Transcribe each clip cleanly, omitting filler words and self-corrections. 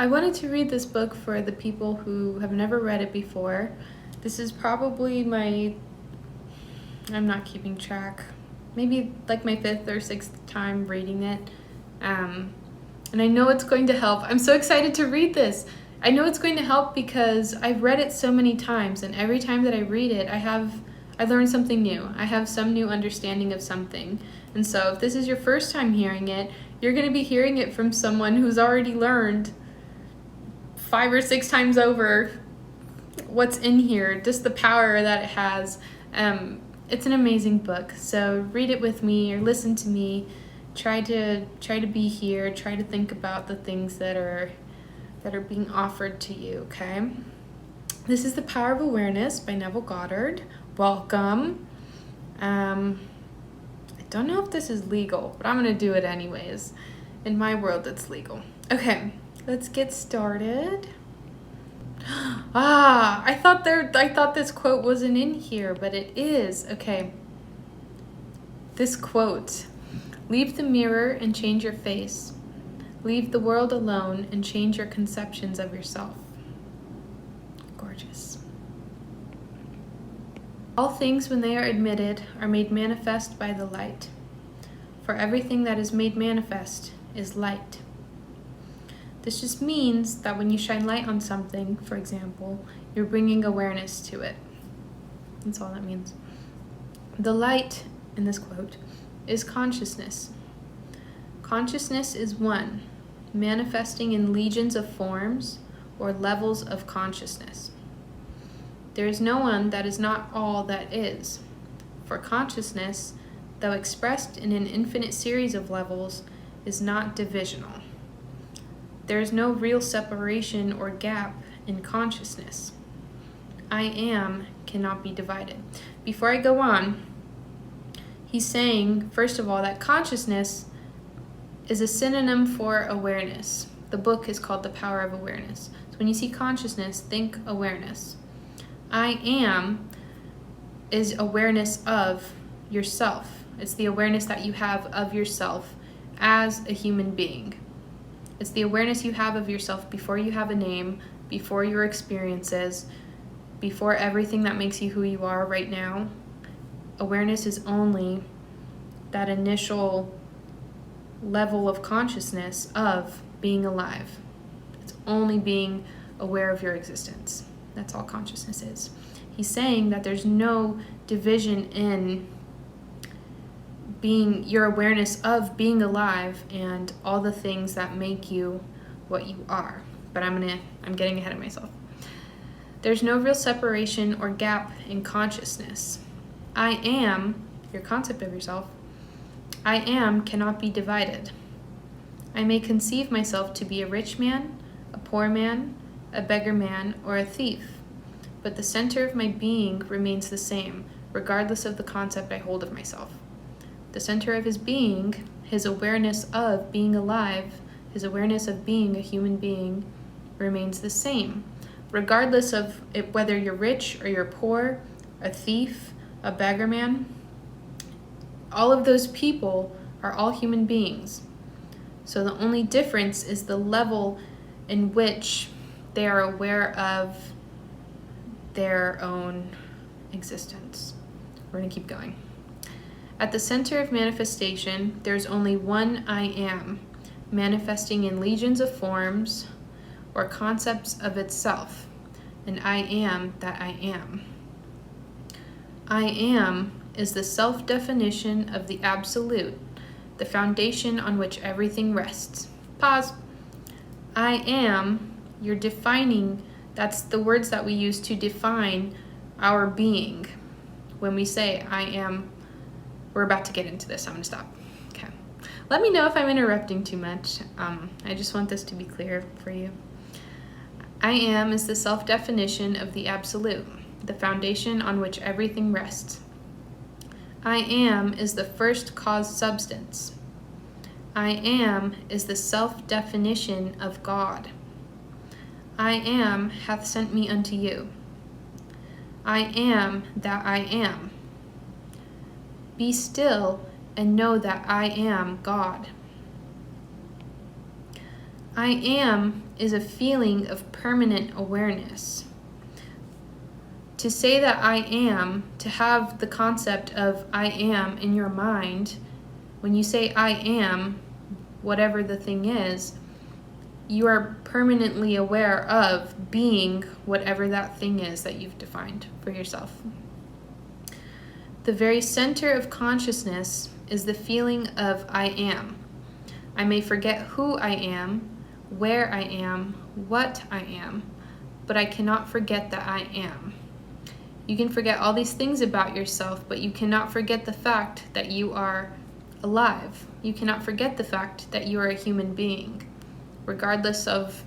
I wanted to read this book for the people who have never read it before. This is probably I'm not keeping track, maybe like my 5th or 6th time reading it. And I know it's going to help. I'm so excited to read this. I know it's going to help because I've read it so many times, and every time that I read it, I learn something new. I have some new understanding of something. And so if this is your first time hearing it, you're going to be hearing it from someone who's already learned 5 or 6 times over what's in here, just the power that it has. It's an amazing book. So read it with me or listen to me. Try to be here. Try to think about the things that are being offered to you, okay? This is The Power of Awareness by Neville Goddard. Welcome. I don't know if this is legal, but I'm going to do it anyways. In my world, it's legal. Okay, let's get started. I thought this quote wasn't in here, but it is. Okay. This quote: leave the mirror and change your face. Leave the world alone and change your conceptions of yourself. Gorgeous. All things, when they are admitted, are made manifest by the light. For everything that is made manifest is light. This just means that when you shine light on something, for example, you're bringing awareness to it. That's all that means. The light, in this quote, is consciousness. Consciousness is one, manifesting in legions of forms or levels of consciousness. There is no one that is not all that is, for consciousness, though expressed in an infinite series of levels, is not divisional. There is no real separation or gap in consciousness. I am cannot be divided. Before I go on, he's saying, first of all, that consciousness is a synonym for awareness. The book is called The Power of Awareness. So when you see consciousness, think awareness. I am is awareness of yourself. It's the awareness that you have of yourself as a human being. It's the awareness you have of yourself before you have a name, before your experiences, before everything that makes you who you are right now. Awareness is only that initial level of consciousness of being alive. It's only being aware of your existence. That's all consciousness is. He's saying that there's no division in being your awareness of being alive and all the things that make you what you are. But I'm getting ahead of myself. There's no real separation or gap in consciousness. I am, your concept of yourself, I am cannot be divided. I may conceive myself to be a rich man, a poor man, a beggar man, or a thief, but the center of my being remains the same, regardless of the concept I hold of myself. The center of his being, his awareness of being alive, his awareness of being a human being, remains the same, regardless of whether you're rich or you're poor, a thief, a beggar man. All of those people are all human beings. So the only difference is the level in which they are aware of their own existence. We're going to keep going. At the center of manifestation, there's only one I am, manifesting in legions of forms or concepts of itself, and I am that I am. I am is the self-definition of the absolute, the foundation on which everything rests. Pause. I am, you're defining, that's the words that we use to define our being. When we say I am, we're about to get into this, I'm gonna stop. Okay. Let me know if I'm interrupting too much. I just want this to be clear for you. I am is the self-definition of the absolute, the foundation on which everything rests. I am is the first cause substance. I am is the self-definition of God. I am hath sent me unto you. I am that I am. Be still and know that I am God. I am is a feeling of permanent awareness. To say that I am, to have the concept of I am in your mind, when you say I am, whatever the thing is, you are permanently aware of being whatever that thing is that you've defined for yourself. The very center of consciousness is the feeling of I am. I may forget who I am, where I am, what I am, but I cannot forget that I am. You can forget all these things about yourself, but you cannot forget the fact that you are alive. You cannot forget the fact that you are a human being, regardless of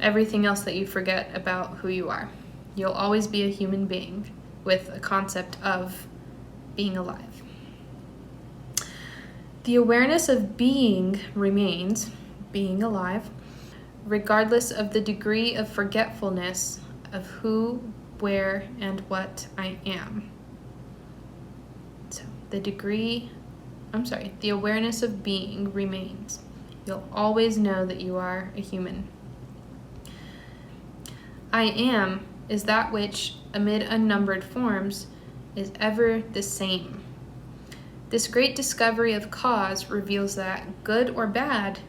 everything else that you forget about who you are. You'll always be a human being with a concept of being alive. The awareness of being remains, being alive, regardless of the degree of forgetfulness of who, where, and what I am. So the awareness of being remains. You'll always know that you are a human. I am is that which, amid unnumbered forms, is ever the same. This great discovery of cause reveals that, good or bad,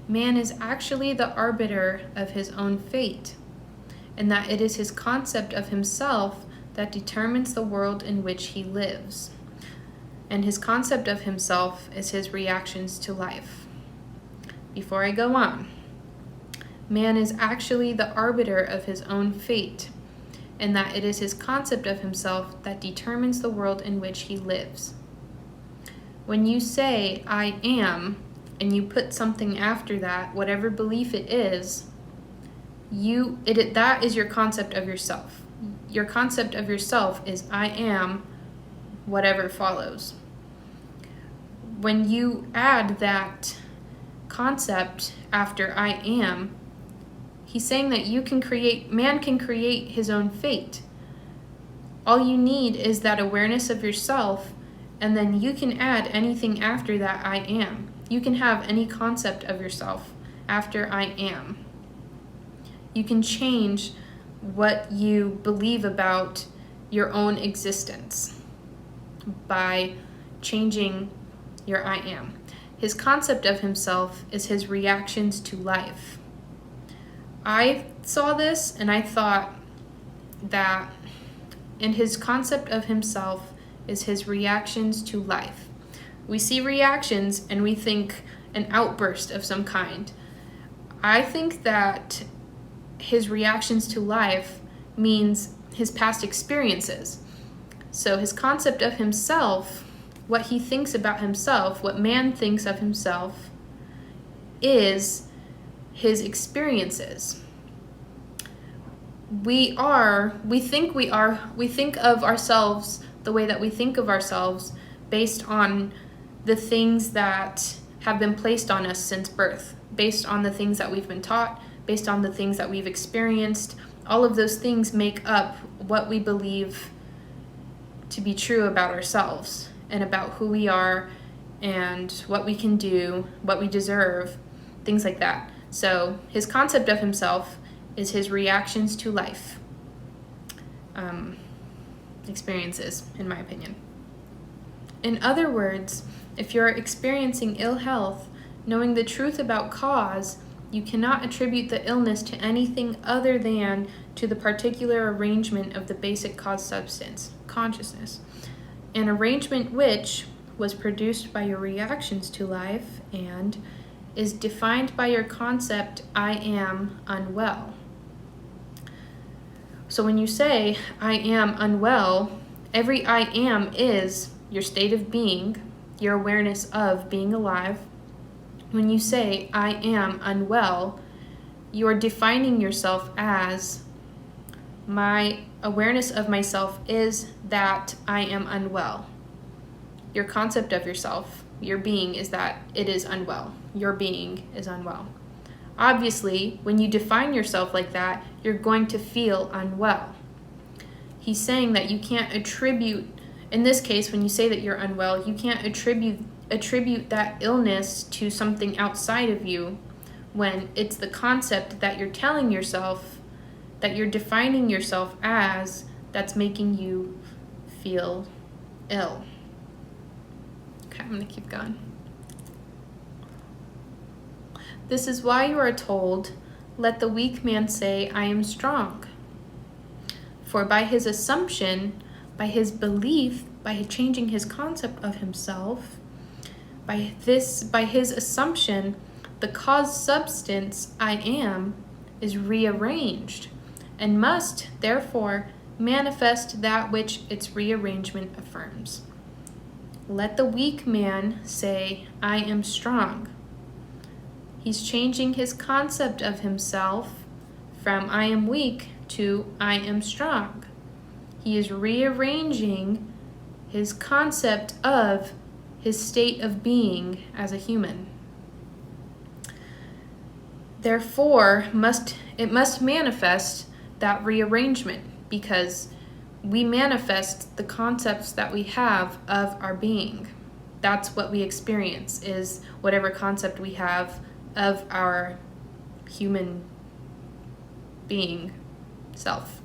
man is actually the arbiter of his own fate, and that it is his concept of himself that determines the world in which he lives. And his concept of himself is his reactions to life. Before I go on, man is actually the arbiter of his own fate, and that it is his concept of himself that determines the world in which he lives. When you say, I am, and you put something after that, whatever belief it is, that is your concept of yourself. Your concept of yourself is, I am, whatever follows. When you add that concept after I am, he's saying that man can create his own fate. All you need is that awareness of yourself, and then you can add anything after that I am. You can have any concept of yourself after I am. You can change what you believe about your own existence by changing your I am. His concept of himself is his reactions to life. I saw this and I thought that, and his concept of himself is his reactions to life. We see reactions and we think an outburst of some kind. I think that his reactions to life means his past experiences. So his concept of himself, what he thinks about himself, what man thinks of himself, is his experiences. We think of ourselves the way that we think of ourselves based on the things that have been placed on us since birth, based on the things that we've been taught, based on the things that we've experienced. All of those things make up what we believe to be true about ourselves and about who we are and what we can do, what we deserve, things like that. So his concept of himself is his reactions to life, experiences, in my opinion. In other words, if you're experiencing ill health, knowing the truth about cause, you cannot attribute the illness to anything other than to the particular arrangement of the basic cause substance, consciousness, an arrangement which was produced by your reactions to life and is defined by your concept, I am unwell. So when you say, I am unwell, every I am is your state of being, your awareness of being alive. When you say, I am unwell, you are defining yourself as, my awareness of myself is that I am unwell. Your concept of yourself, your being, is that it is unwell. Your being is unwell. Obviously, when you define yourself like that, you're going to feel unwell. He's saying that you can't attribute, in this case, when you say that you're unwell, you can't attribute that illness to something outside of you, when it's the concept that you're telling yourself, that you're defining yourself as, that's making you feel ill. Okay, I'm going to keep going. This is why you are told, let the weak man say, I am strong. For by his assumption, by his belief, by changing his concept of himself, by his assumption, the cause substance I am is rearranged and must, therefore, manifest that which its rearrangement affirms. Let the weak man say, I am strong. He's changing his concept of himself from I am weak to I am strong. He is rearranging his concept of his state of being as a human. Therefore, it must manifest that rearrangement, because we manifest the concepts that we have of our being. That's what we experience, is whatever concept we have of our human being self.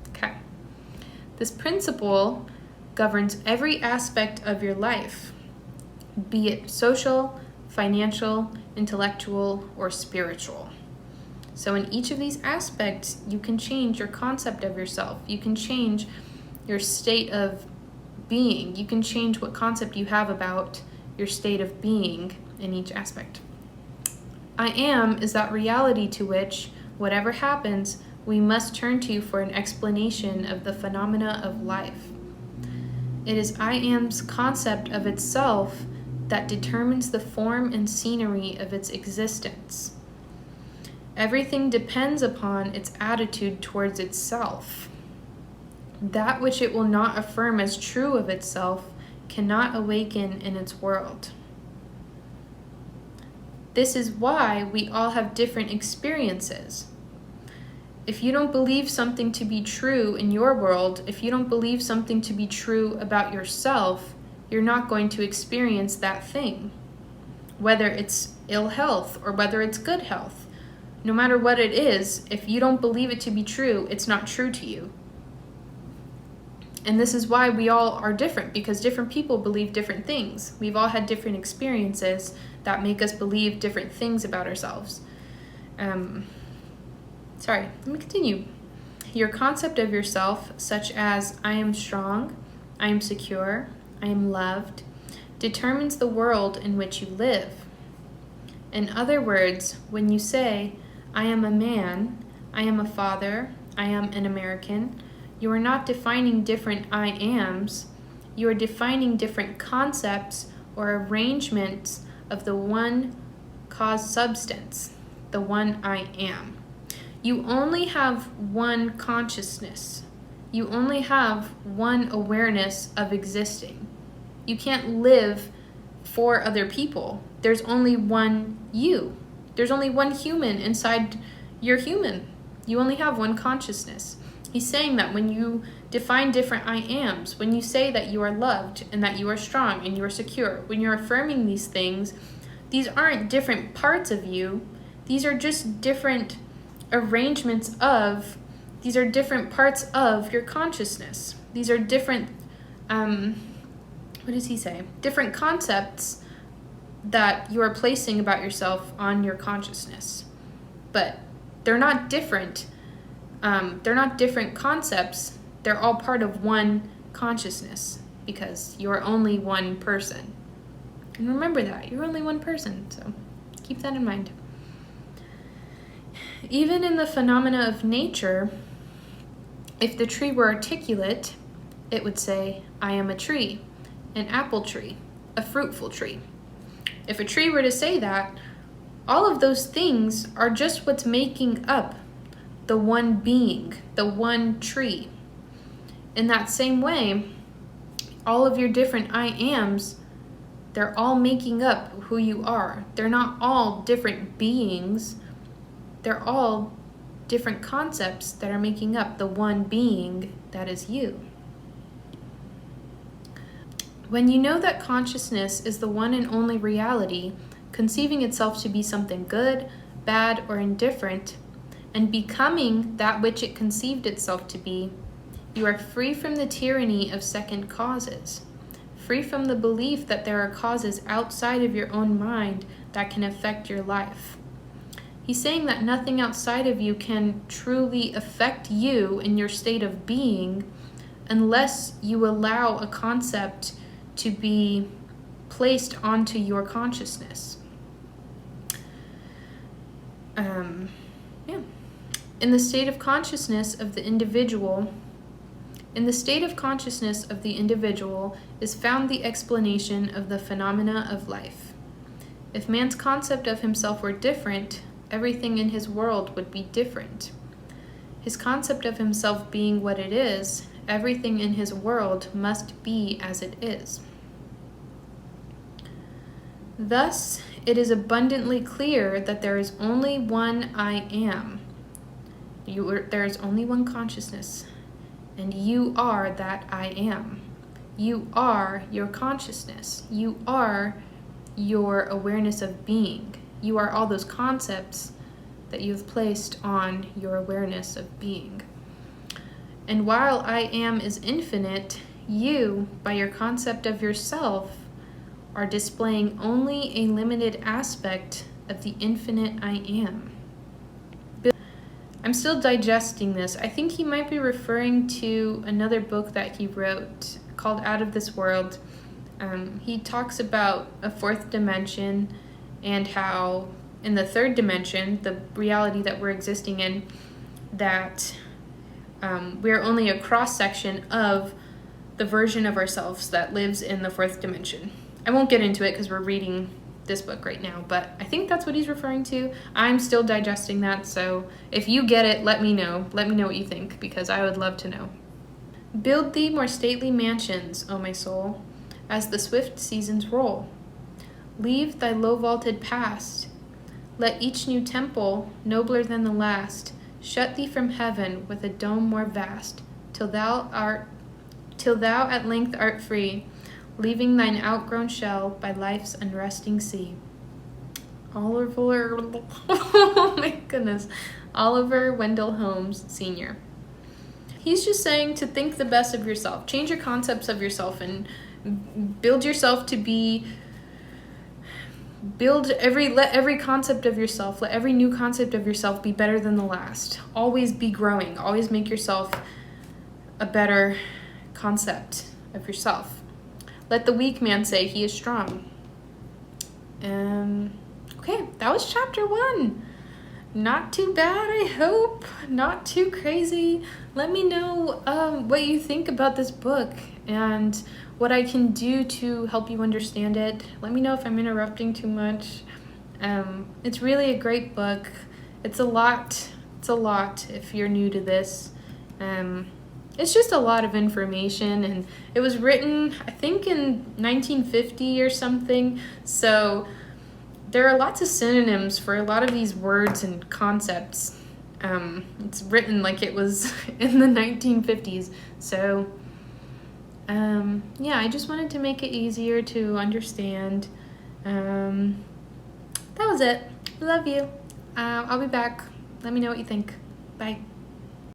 Okay. This principle governs every aspect of your life, be it social, financial, intellectual, or spiritual. So in each of these aspects, you can change your concept of yourself. You can change your state of being. You can change what concept you have about your state of being in each aspect. I am is that reality to which, whatever happens, we must turn to for an explanation of the phenomena of life. It is I am's concept of itself that determines the form and scenery of its existence. Everything depends upon its attitude towards itself. That which it will not affirm as true of itself cannot awaken in its world. This is why we all have different experiences. If you don't believe something to be true in your world, if you don't believe something to be true about yourself, you're not going to experience that thing. Whether it's ill health or whether it's good health, no matter what it is, if you don't believe it to be true, it's not true to you. And this is why we all are different, because different people believe different things. We've all had different experiences that make us believe different things about ourselves. Let me continue. Your concept of yourself, such as I am strong, I am secure, I am loved, determines the world in which you live. In other words, when you say, I am a man, I am a father, I am an American, you are not defining different I ams, you are defining different concepts or arrangements of the one cause substance, the one I am. You only have one consciousness. You only have one awareness of existing. You can't live for other people. There's only one you. There's only one human inside your human. You only have one consciousness. He's saying that when you define different I ams, when you say that you are loved and that you are strong and you are secure, when you're affirming these things, these aren't different parts of you. These are just different arrangements of, these are different parts of your consciousness. These are different, what does he say? Different concepts that you are placing about yourself on your consciousness. But they're not different. They're not different concepts. They're all part of one consciousness, because you're only one person. And remember that, you're only one person, so keep that in mind. Even in the phenomena of nature, if the tree were articulate, it would say, I am a tree, an apple tree, a fruitful tree. If a tree were to say that, all of those things are just what's making up the one being, the one tree. In that same way, all of your different I ams, they're all making up who you are. They're not all different beings. They're all different concepts that are making up the one being that is you. When you know that consciousness is the one and only reality, conceiving itself to be something good, bad, or indifferent, and becoming that which it conceived itself to be, you are free from the tyranny of second causes, free from the belief that there are causes outside of your own mind that can affect your life. He's saying that nothing outside of you can truly affect you in your state of being unless you allow a concept to be placed onto your consciousness. In the state of consciousness of the individual, is found the explanation of the phenomena of life. If man's concept of himself were different, everything in his world would be different. His concept of himself being what it is, everything in his world must be as it is. Thus, it is abundantly clear that there is only one I am. There is only one consciousness, and you are that I am. You are your consciousness. You are your awareness of being. You are all those concepts that you've placed on your awareness of being. And while I am is infinite, you, by your concept of yourself, are displaying only a limited aspect of the infinite I am. I'm still digesting this. I think he might be referring to another book that he wrote called Out of This World. He talks about a fourth dimension and how in the third dimension, the reality that we're existing in, that we're only a cross-section of the version of ourselves that lives in the fourth dimension. I won't get into it because we're reading this book right now, but I think that's what he's referring to. I'm still digesting that, so if you get it, let me know. Let me know what you think, because I would love to know. Build thee more stately mansions, O my soul, as the swift seasons roll. Leave thy low-vaulted past. Let each new temple, nobler than the last, shut thee from heaven with a dome more vast, till thou at length art free, leaving thine outgrown shell by life's unresting sea. Oh my goodness. Oliver Wendell Holmes, Sr. He's just saying to think the best of yourself. Change your concepts of yourself and build yourself to be... let every concept of yourself, let every new concept of yourself be better than the last. Always be growing. Always make yourself a better concept of yourself. Let the weak man say he is strong. Okay, that was chapter 1. Not too bad, I hope. Not too crazy. Let me know what you think about this book and what I can do to help you understand it. Let me know if I'm interrupting too much. It's really a great book. It's a lot if you're new to this. It's just a lot of information, and it was written, I think, in 1950 or something, so there are lots of synonyms for a lot of these words and concepts. It's written like it was in the 1950s, so yeah, I just wanted to make it easier to understand. That was it. Love you. I'll be back. Let me know what you think. Bye.